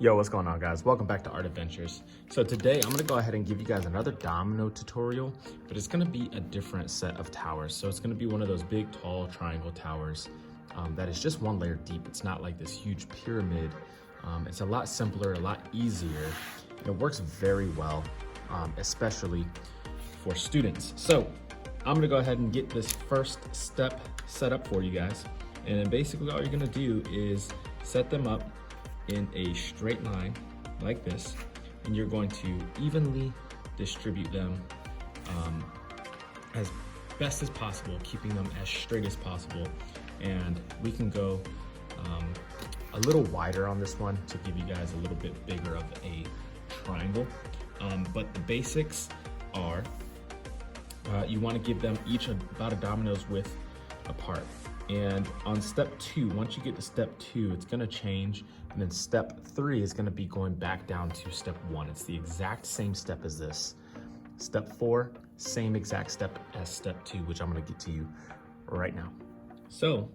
Yo, what's going on, guys? Welcome back to Art Adventures. So today I'm gonna go ahead and give you guys another domino tutorial, but it's gonna be a different set of towers. So it's gonna be one of those big, tall triangle towers that is just one layer deep. It's not like this huge pyramid. It's a lot simpler, a lot easier. It works very well, especially for students. So I'm gonna go ahead and get this first step set up for you guys. And then basically all you're gonna do is set them up in a straight line like this, and you're going to evenly distribute them as best as possible, keeping them as straight as possible. And we can go a little wider on this one to give you guys a little bit bigger of a triangle. But the basics are you want to give them each about a domino's width apart. And on step 2, once you get to step 2, it's gonna change. And then step 3 is gonna be going back down to step 1. It's the exact same step as this. Step 4, same exact step as step 2, which I'm gonna get to you right now. So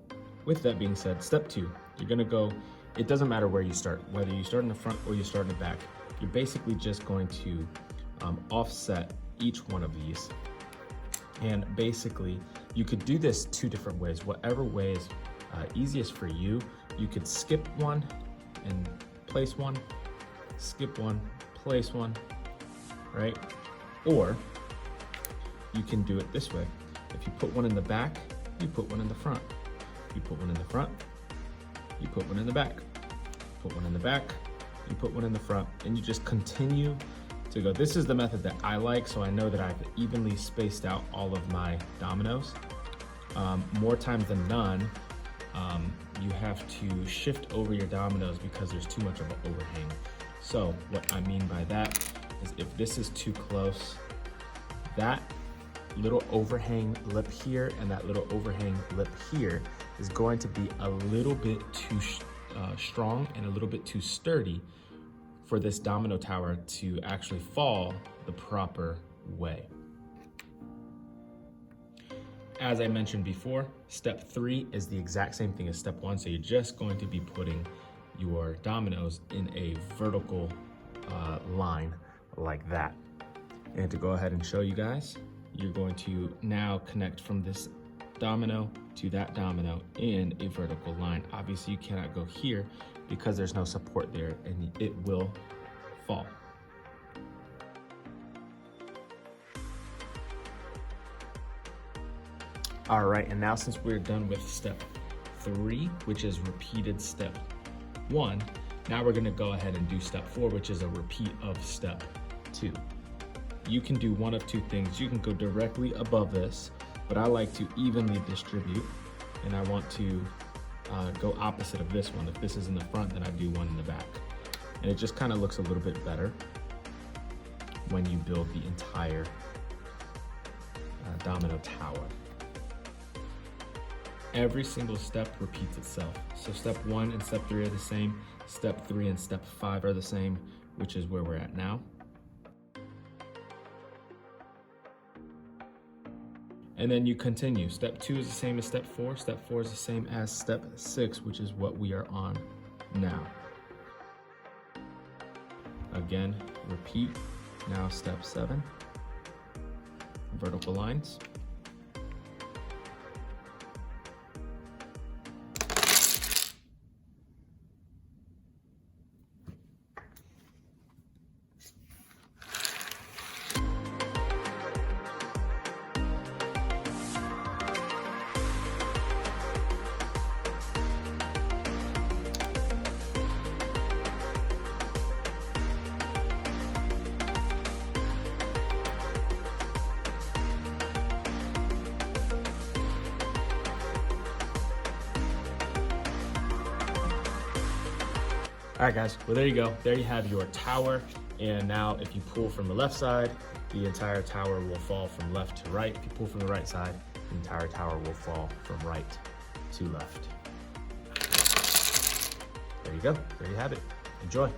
with that being said, step 2, you're gonna go, it doesn't matter where you start, whether you start in the front or you start in the back. You're basically just going to offset each one of these. And basically, you could do this 2 different ways. Whatever way is easiest for you. You could skip one and place one, skip one, place one, right? Or you can do it this way. If you put one in the back, you put one in the front. You put one in the front, you put one in the back. Put one in the back, you put one in the front, and you just continue to go. This is the method that I like, so I know that I've evenly spaced out all of my dominoes. More times than none, you have to shift over your dominoes because there's too much of an overhang. So what I mean by that is if this is too close, that little overhang lip here and that little overhang lip here is going to be a little bit too strong and a little bit too sturdy for this domino tower to actually fall the proper way. As I mentioned before, step 3 is the exact same thing as step 1. So you're just going to be putting your dominoes in a vertical line like that. And to go ahead and show you guys, you're going to now connect from this domino to that domino in a vertical line. Obviously you cannot go here because there's no support there and it will fall. All right, and now since we're done with step 3, which is repeated step 1, now we're gonna go ahead and do step 4, which is a repeat of step 2. You can do one of 2 things. You can go directly above this, but I like to evenly distribute, and I want to go opposite of this one. If this is in the front, then I do one in the back. And it just kind of looks a little bit better when you build the entire domino tower. Every single step repeats itself. So step 1 and step 3 are the same. Step 3 and step 5 are the same, which is where we're at now. And then you continue. Step 2 is the same as step 4. Step 4 is the same as step 6, which is what we are on now. Again, repeat. Now step 7, vertical lines. All right, guys, well, there you go. There you have your tower. And now if you pull from the left side, the entire tower will fall from left to right. If you pull from the right side, the entire tower will fall from right to left. There you go. There you have it. Enjoy.